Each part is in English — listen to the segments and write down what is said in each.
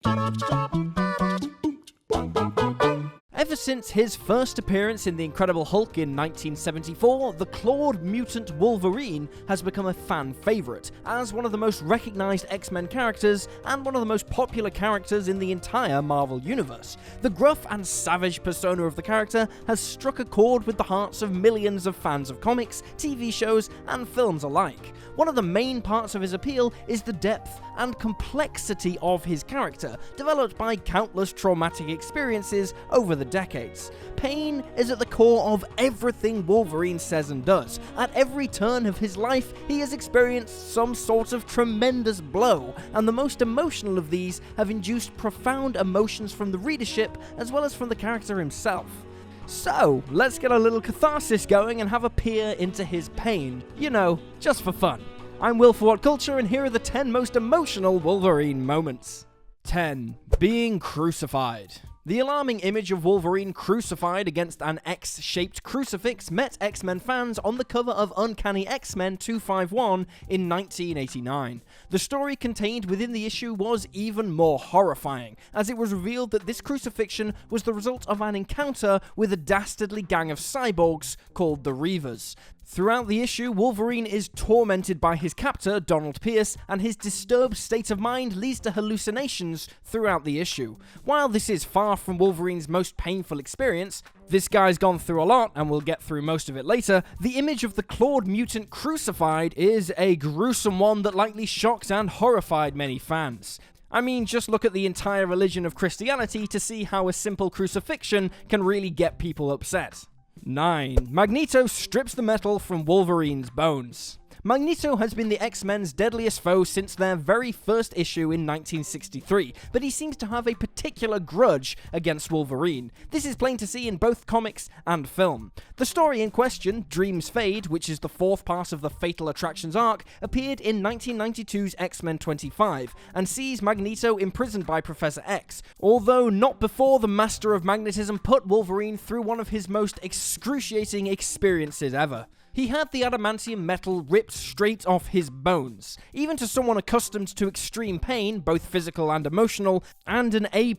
Ever since his first appearance in The Incredible Hulk in 1974, the clawed mutant Wolverine has become a fan favourite, as one of the most recognised X-Men characters and one of the most popular characters in the entire Marvel Universe. The gruff and savage persona of the character has struck a chord with the hearts of millions of fans of comics, TV shows and films alike. One of the main parts of his appeal is the depth and complexity of his character, developed by countless traumatic experiences over the decades. Pain is at the core of everything Wolverine says and does. At every turn of his life, he has experienced some sort of tremendous blow, and the most emotional of these have induced profound emotions from the readership as well as from the character himself. So, let's get a little catharsis going and have a peer into his pain. You know, just for fun. I'm Will for What Culture, and here are the 10 most emotional Wolverine moments. 10. Being crucified. The alarming image of Wolverine crucified against an X-shaped crucifix met X-Men fans on the cover of Uncanny X-Men 251 in 1989. The story contained within the issue was even more horrifying, as it was revealed that this crucifixion was the result of an encounter with a dastardly gang of cyborgs called the Reavers. Throughout the issue, Wolverine is tormented by his captor, Donald Pierce, and his disturbed state of mind leads to hallucinations throughout the issue. While this is far from Wolverine's most painful experience, this guy's gone through a lot, and we'll get through most of it later, the image of the clawed mutant crucified is a gruesome one that likely shocked and horrified many fans. I mean, just look at the entire religion of Christianity to see how a simple crucifixion can really get people upset. 9. Magneto strips the metal from Wolverine's bones. Magneto has been the X-Men's deadliest foe since their very first issue in 1963, but he seems to have a particular grudge against Wolverine. This is plain to see in both comics and film. The story in question, Dreams Fade, which is the fourth part of the Fatal Attractions arc, appeared in 1992's X-Men 25, and sees Magneto imprisoned by Professor X, although not before the Master of Magnetism put Wolverine through one of his most excruciating experiences ever. He had the adamantium metal ripped straight off his bones. Even to someone accustomed to extreme pain, both physical and emotional, and an A++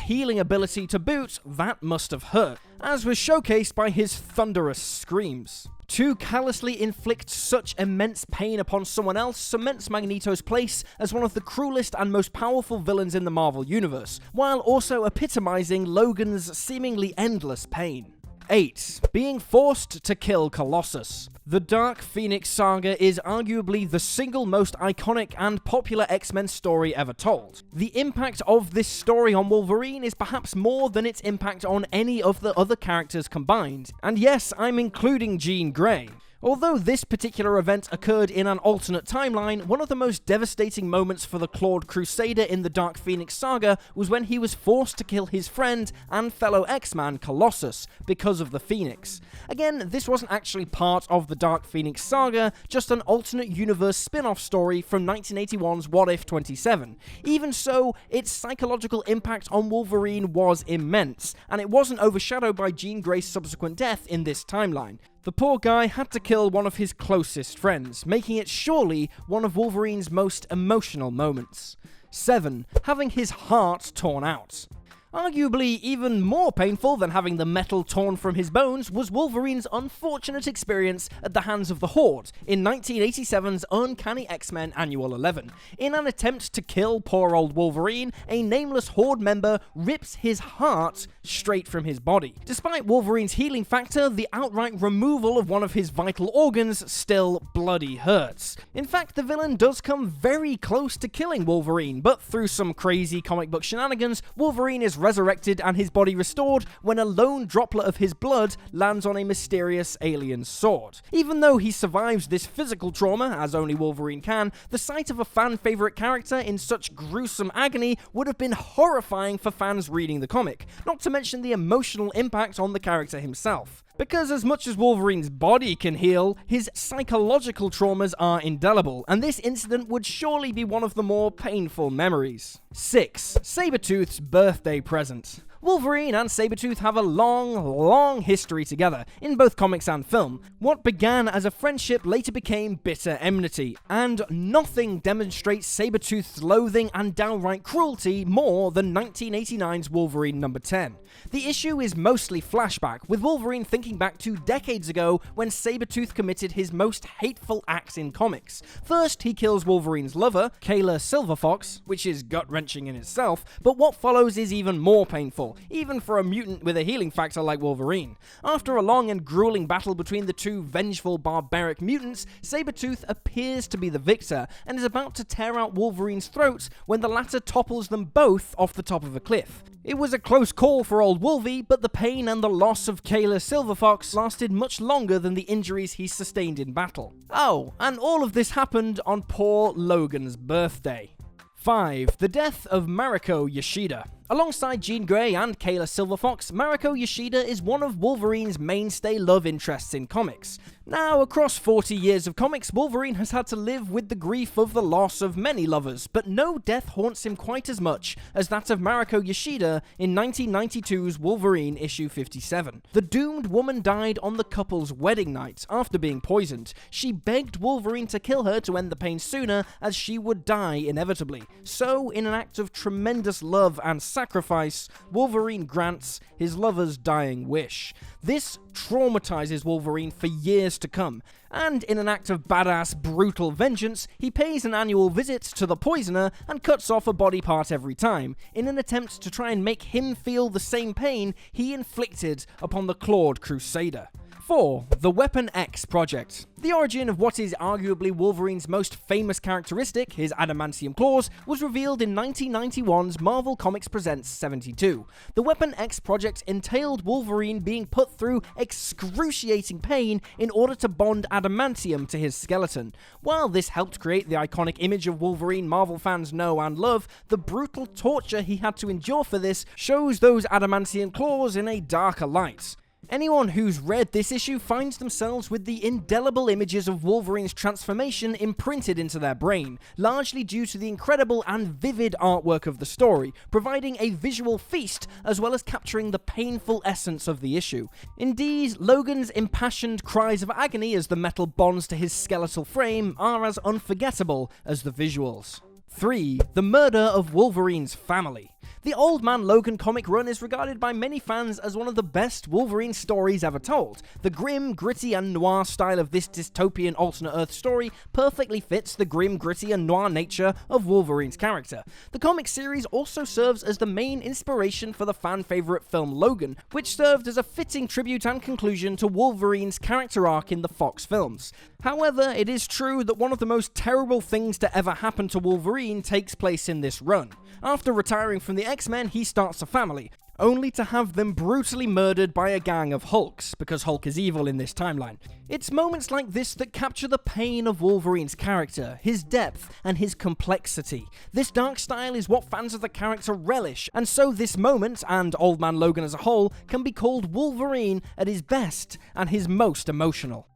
healing ability to boot, that must have hurt, as was showcased by his thunderous screams. To callously inflict such immense pain upon someone else cements Magneto's place as one of the cruelest and most powerful villains in the Marvel Universe, while also epitomizing Logan's seemingly endless pain. 8. Being forced to kill Colossus. The Dark Phoenix saga is arguably the single most iconic and popular X-Men story ever told. The impact of this story on Wolverine is perhaps more than its impact on any of the other characters combined. And yes, I'm including Jean Grey. Although this particular event occurred in an alternate timeline, one of the most devastating moments for the clawed crusader in the Dark Phoenix saga was when he was forced to kill his friend and fellow X-Man Colossus because of the Phoenix. Again, this wasn't actually part of the Dark Phoenix saga, just an alternate universe spin-off story from 1981's What If 27. Even so, its psychological impact on Wolverine was immense, and it wasn't overshadowed by Jean Grey's subsequent death in this timeline. The poor guy had to kill one of his closest friends, making it surely one of Wolverine's most emotional moments. 7. Having his heart torn out. Arguably even more painful than having the metal torn from his bones was Wolverine's unfortunate experience at the hands of the Horde in 1987's Uncanny X-Men Annual 11. In an attempt to kill poor old Wolverine, a nameless Horde member rips his heart straight from his body. Despite Wolverine's healing factor, the outright removal of one of his vital organs still bloody hurts. In fact, the villain does come very close to killing Wolverine, but through some crazy comic book shenanigans, Wolverine is resurrected and his body restored when a lone droplet of his blood lands on a mysterious alien sword. Even though he survives this physical trauma, as only Wolverine can, the sight of a fan-favorite character in such gruesome agony would have been horrifying for fans reading the comic, not to mention the emotional impact on the character himself. Because as much as Wolverine's body can heal, his psychological traumas are indelible, and this incident would surely be one of the more painful memories. 6. Sabretooth's birthday present. Wolverine and Sabretooth have a long history together, in both comics and film. What began as a friendship later became bitter enmity, and nothing demonstrates Sabretooth's loathing and downright cruelty more than 1989's Wolverine number 10. The issue is mostly flashback, with Wolverine thinking back to decades ago when Sabretooth committed his most hateful acts in comics. First, he kills Wolverine's lover, Kayla Silverfox, which is gut-wrenching in itself, but what follows is even more painful, even for a mutant with a healing factor like Wolverine. After a long and grueling battle between the two vengeful barbaric mutants, Sabretooth appears to be the victor, and is about to tear out Wolverine's throat when the latter topples them both off the top of a cliff. It was a close call for old Wolvie, but the pain and the loss of Kayla Silverfox lasted much longer than the injuries he sustained in battle. Oh, and all of this happened on poor Logan's birthday. 5. The death of Mariko Yashida. Alongside Jean Grey and Kayla Silverfox, Mariko Yashida is one of Wolverine's mainstay love interests in comics. Now, across 40 years of comics, Wolverine has had to live with the grief of the loss of many lovers, but no death haunts him quite as much as that of Mariko Yashida in 1992's Wolverine issue 57. The doomed woman died on the couple's wedding night after being poisoned. She begged Wolverine to kill her to end the pain sooner, as she would die inevitably. So, in an act of tremendous love and sacrifice, Wolverine grants his lover's dying wish. This traumatizes Wolverine for years to come, and in an act of badass, brutal vengeance, he pays an annual visit to the poisoner and cuts off a body part every time, in an attempt to try and make him feel the same pain he inflicted upon the clawed crusader. 4. The Weapon X Project. The origin of what is arguably Wolverine's most famous characteristic, his adamantium claws, was revealed in 1991's Marvel Comics Presents 72. The Weapon X Project entailed Wolverine being put through excruciating pain in order to bond adamantium to his skeleton. While this helped create the iconic image of Wolverine Marvel fans know and love, the brutal torture he had to endure for this shows those adamantium claws in a darker light. Anyone who's read this issue finds themselves with the indelible images of Wolverine's transformation imprinted into their brain, largely due to the incredible and vivid artwork of the story, providing a visual feast as well as capturing the painful essence of the issue. Indeed, Logan's impassioned cries of agony as the metal bonds to his skeletal frame are as unforgettable as the visuals. 3. The murder of Wolverine's family. The Old Man Logan comic run is regarded by many fans as one of the best Wolverine stories ever told. The grim, gritty, and noir style of this dystopian alternate Earth story perfectly fits the grim, gritty, and noir nature of Wolverine's character. The comic series also serves as the main inspiration for the fan-favorite film Logan, which served as a fitting tribute and conclusion to Wolverine's character arc in the Fox films. However, it is true that one of the most terrible things to ever happen to Wolverine takes place in this run. After retiring from the X-Men, he starts a family, only to have them brutally murdered by a gang of Hulks, because Hulk is evil in this timeline. It's moments like this that capture the pain of Wolverine's character, his depth, and his complexity. This dark style is what fans of the character relish, and so this moment, and Old Man Logan as a whole, can be called Wolverine at his best and his most emotional.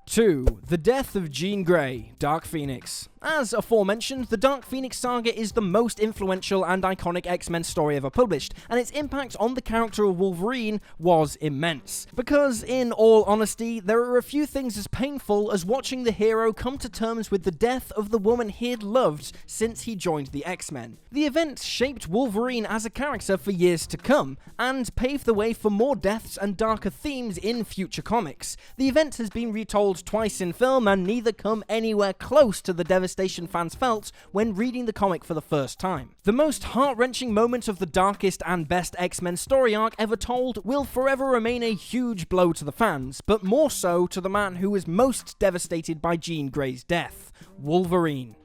2. The death of Jean Grey, Dark Phoenix. As aforementioned, the Dark Phoenix saga is the most influential and iconic X-Men story ever published, and its impact on the character of Wolverine was immense. Because, in all honesty, there are a few things as painful as watching the hero come to terms with the death of the woman he'd loved since he joined the X-Men. The event shaped Wolverine as a character for years to come, and paved the way for more deaths and darker themes in future comics. The event has been retold twice in film, and neither come anywhere close to the devastation fans felt when reading the comic for the first time. The most heart-wrenching moment of the darkest and best X-Men story arc ever told will forever remain a huge blow to the fans, but more so to the man who was most devastated by Jean Grey's death, Wolverine.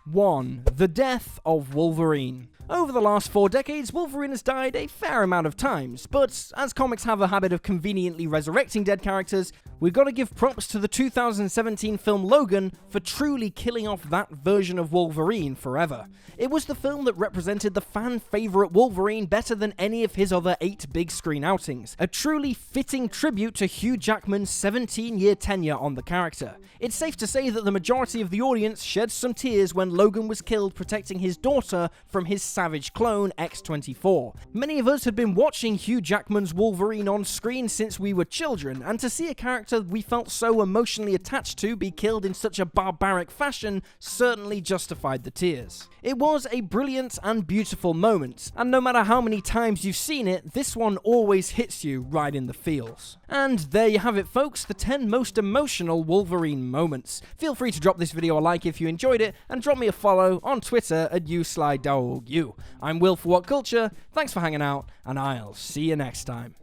1. The death of Wolverine. Over the last 4 decades, Wolverine has died a fair amount of times, but as comics have a habit of conveniently resurrecting dead characters, We've got to give props to the 2017 film Logan for truly killing off that version of Wolverine forever. It was the film that represented the fan-favourite Wolverine better than any of his other 8 big screen outings, a truly fitting tribute to Hugh Jackman's 17-year tenure on the character. It's safe to say that the majority of the audience shed some tears when Logan was killed protecting his daughter from his savage clone X-24. Many of us had been watching Hugh Jackman's Wolverine on screen since we were children, and to see a character we felt so emotionally attached to be killed in such a barbaric fashion certainly justified the tears. It was a brilliant and beautiful moment, and no matter how many times you've seen it, this one always hits you right in the feels. And there you have it, folks, the 10 most emotional Wolverine moments. Feel free to drop this video a like if you enjoyed it, and drop me a follow on Twitter at @YouSlyDogU. I'm Will for What Culture, thanks for hanging out, and I'll see you next time.